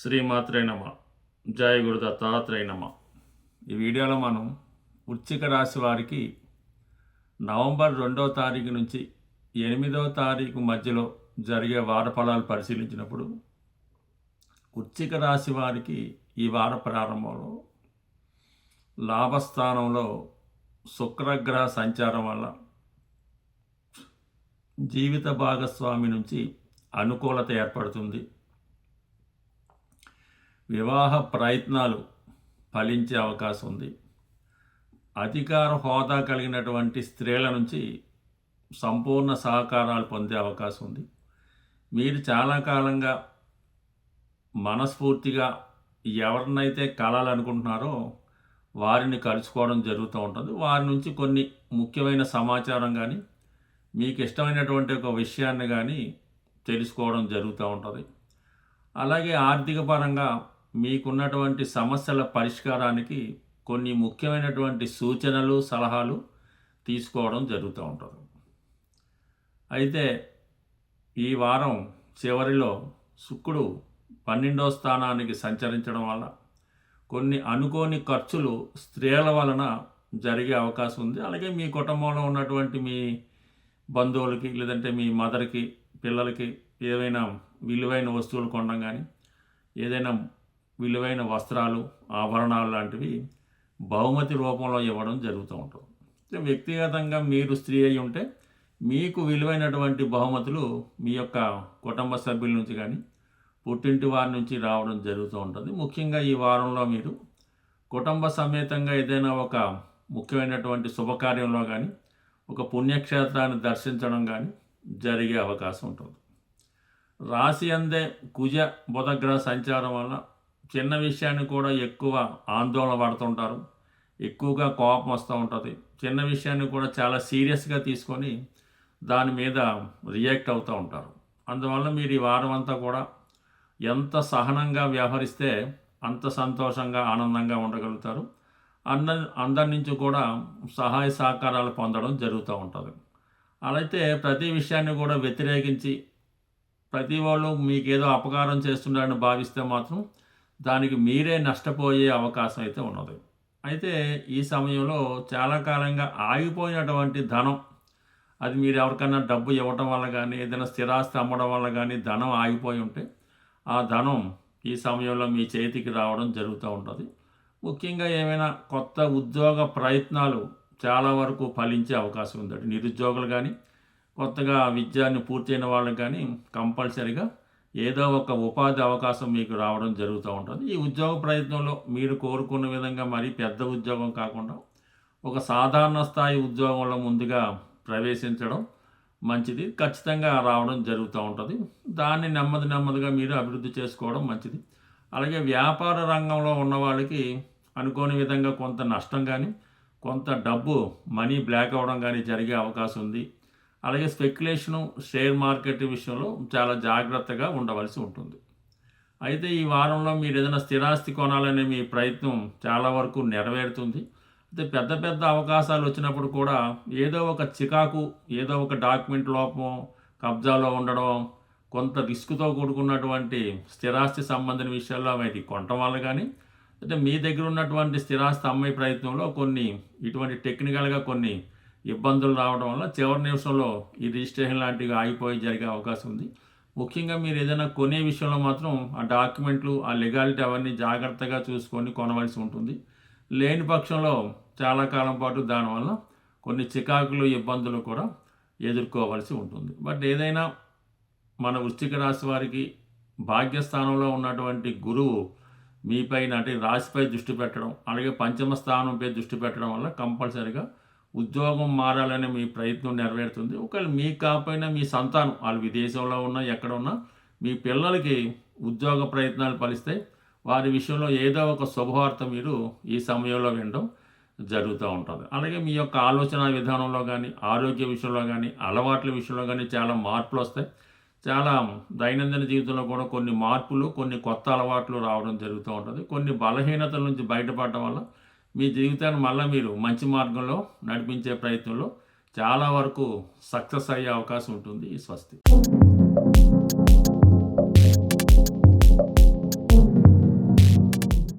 శ్రీమాత్రే నమ. జయ గురు దత్తాత్రేయ నమ. ఈ వీడియోలో మనం వృశ్చిక రాశి వారికి నవంబర్ 2వ తారీఖు నుంచి 8వ తారీఖు మధ్యలో జరిగే వార ఫలాలు పరిశీలించినప్పుడు వృశ్చిక రాశి వారికి ఈ వార ప్రారంభంలో లాభస్థానంలో శుక్రగ్రహ సంచారం వల్ల జీవిత భాగస్వామి నుంచి అనుకూలత ఏర్పడుతుంది. వివాహ ప్రయత్నాలు ఫలించే అవకాశం ఉంది. అధికార హోదా కలిగినటువంటి స్త్రీల నుంచి సంపూర్ణ సహకారాలు పొందే అవకాశం ఉంది. మీరు చాలా కాలంగా మనస్ఫూర్తిగా ఎవరినైతే కలాలనుకుంటున్నారో వారిని కలుసుకోవడం జరుగుతూ ఉంటుంది. వారి నుంచి కొన్ని ముఖ్యమైన సమాచారం కానీ మీకు ఇష్టమైనటువంటి ఒక విషయాన్ని కానీ తెలుసుకోవడం జరుగుతూ ఉంటుంది. అలాగే ఆర్థిక పరంగా మీకున్నటువంటి సమస్యల పరిష్కారానికి కొన్ని ముఖ్యమైనటువంటి సూచనలు సలహాలు తీసుకోవడం జరుగుతూ ఉంటుంది. అయితే ఈ వారం చివరిలో శుక్రుడు 12వ స్థానానికి సంచరించడం వల్ల కొన్ని అనుకోని ఖర్చులు స్త్రీల వలన జరిగే అవకాశం ఉంది. అలాగే మీ కుటుంబంలో ఉన్నటువంటి మీ బంధువులకి లేదంటే మీ మదర్కి పిల్లలకి ఏవైనా విలువైన వస్తువులు కొనడం కానీ ఏదైనా విలువైన వస్త్రాలు ఆభరణాలు లాంటివి బహుమతి రూపంలో ఇవ్వడం జరుగుతూ ఉంటుంది. వ్యక్తిగతంగా మీరు స్త్రీ అయి ఉంటే మీకు విలువైనటువంటి బహుమతులు మీ యొక్క కుటుంబ సభ్యుల నుంచి కానీ పుట్టింటి వారి నుంచి రావడం జరుగుతూ ఉంటుంది. ముఖ్యంగా ఈ వారంలో మీరు కుటుంబ సమేతంగా ఏదైనా ఒక ముఖ్యమైనటువంటి శుభకార్యంలో కానీ ఒక పుణ్యక్షేత్రాన్ని దర్శించడం కానీ జరిగే అవకాశం ఉంటుంది. రాశి అందే కుజ బుధగ్రహ సంచారం వల్ల చిన్న విషయాన్ని కూడా ఎక్కువ ఆందోళన పడుతుంటారు. ఎక్కువగా కోపం వస్తూ ఉంటుంది. చిన్న విషయాన్ని కూడా చాలా సీరియస్గా తీసుకొని దాని మీద రియాక్ట్ అవుతూ ఉంటారు. అందువల్ల మీరు ఈ వారం అంతా కూడా ఎంత సహనంగా వ్యవహరిస్తే అంత సంతోషంగా ఆనందంగా ఉండగలుగుతారు. అందరి నుంచి కూడా సహాయ సహకారాలు పొందడం జరుగుతూ ఉంటుంది. అలాగే ప్రతి విషయాన్ని కూడా వ్యతిరేకించి ప్రతి వాళ్ళు మీకేదో అపకారం చేస్తున్నారని భావిస్తే మాత్రం దానికి మీరే నష్టపోయే అవకాశం అయితే ఉన్నది. అయితే ఈ సమయంలో చాలా కాలంగా ఆగిపోయినటువంటి ధనం, అది మీరు ఎవరికైనా డబ్బు ఇవ్వటం వల్ల కానీ ఏదైనా స్థిరాస్తి అమ్మడం వల్ల కానీ ధనం ఆగిపోయి ఉంటే ఆ ధనం ఈ సమయంలో మీ చేతికి రావడం జరుగుతూ ఉంటుంది. ముఖ్యంగా ఏమైనా కొత్త ఉద్యోగ ప్రయత్నాలు చాలా వరకు ఫలించే అవకాశం ఉంది. నిరుద్యోగులు కానీ కొత్తగా విద్యాన్ని పూర్తయిన వాళ్ళకి కానీ కంపల్సరీగా ఏదో ఒక ఉపాధి అవకాశం మీకు రావడం జరుగుతూ ఉంటుంది. ఈ ఉద్యోగ ప్రయత్నంలో మీరు కోరుకున్న విధంగా మరీ పెద్ద ఉద్యోగం కాకుండా ఒక సాధారణ స్థాయి ఉద్యోగంలో ముందుగా ప్రవేశించడం మంచిది. ఖచ్చితంగా రావడం జరుగుతూ ఉంటుంది. దాన్ని నెమ్మదిగా మీరు అభివృద్ధి చేసుకోవడం మంచిది. అలాగే వ్యాపార రంగంలో ఉన్న వాళ్ళకి అనుకోని విధంగా కొంత నష్టం కానీ కొంత డబ్బు మనీ బ్లాక్ అవ్వడం కానీ జరిగే అవకాశం ఉంది. అలాగే స్పెక్యులేషను షేర్ మార్కెట్ విషయంలో చాలా జాగ్రత్తగా ఉండవలసి ఉంటుంది. అయితే ఈ వారంలో మీరు ఏదైనా స్థిరాస్తి కొనాలనే మీ ప్రయత్నం చాలా వరకు నెరవేరుతుంది. అయితే పెద్ద అవకాశాలు వచ్చినప్పుడు కూడా ఏదో ఒక చికాకు, ఏదో ఒక డాక్యుమెంట్ లోపం, కబ్జాలో ఉండడం, కొంత రిస్క్తో కూడుకున్నటువంటి స్థిరాస్తి సంబంధించిన విషయాల్లో అవి కొనటం వల్ల కానీ అంటే మీ దగ్గర ఉన్నటువంటి స్థిరాస్తి అమ్మే ప్రయత్నంలో కొన్ని ఇటువంటి టెక్నికల్గా కొన్ని ఇబ్బందులు రావడం వల్ల చివరి నిమిషంలో ఈ రిజిస్ట్రేషన్ లాంటివి ఆగిపోయి జరిగే అవకాశం ఉంది. ముఖ్యంగా మీరు ఏదైనా కొనే విషయంలో మాత్రం ఆ డాక్యుమెంట్లు ఆ లీగాలిటీ అవన్నీ జాగ్రత్తగా చూసుకొని కొనవలసి ఉంటుంది. లేని పక్షంలో చాలా కాలం పాటు దానివల్ల కొన్ని చికాకులు ఇబ్బందులు కూడా ఎదుర్కోవాల్సి ఉంటుంది. బట్ ఏదైనా మన వృశ్చిక రాశి వారికి భాగ్యస్థానంలో ఉన్నటువంటి గురువు మీపైన అంటే రాశిపై దృష్టి పెట్టడం అలాగే పంచమ స్థానంపై దృష్టి పెట్టడం వల్ల కంపల్సరీగా ఉద్యోగం మారాలనే మీ ప్రయత్నం నెరవేరుతుంది. ఒకవేళ మీకు కాకపోయినా మీ సంతానం వాళ్ళు విదేశంలో ఉన్నా ఎక్కడ ఉన్నా మీ పిల్లలకి ఉద్యోగ ప్రయత్నాలు ఫలిస్తే వారి విషయంలో ఏదో ఒక శుభవార్త మీరు ఈ సమయంలో వినడం జరుగుతూ ఉంటుంది. అలాగే మీ యొక్క ఆలోచన విధానంలో కానీ ఆరోగ్య విషయంలో కానీ అలవాట్ల విషయంలో కానీ చాలా మార్పులు వస్తాయి. చాలా దైనందిన జీవితంలో కూడా కొన్ని మార్పులు కొన్ని కొత్త అలవాట్లు రావడం జరుగుతూ ఉంటుంది. కొన్ని బలహీనతల నుంచి బయటపడడం వల్ల మీ జీవితాన్ని మళ్ళీ మీరు మంచి మార్గంలో నడిపించే ప్రయత్నంలో చాలా వరకు సక్సెస్ అయ్యే అవకాశం ఉంటుంది. స్వస్తి.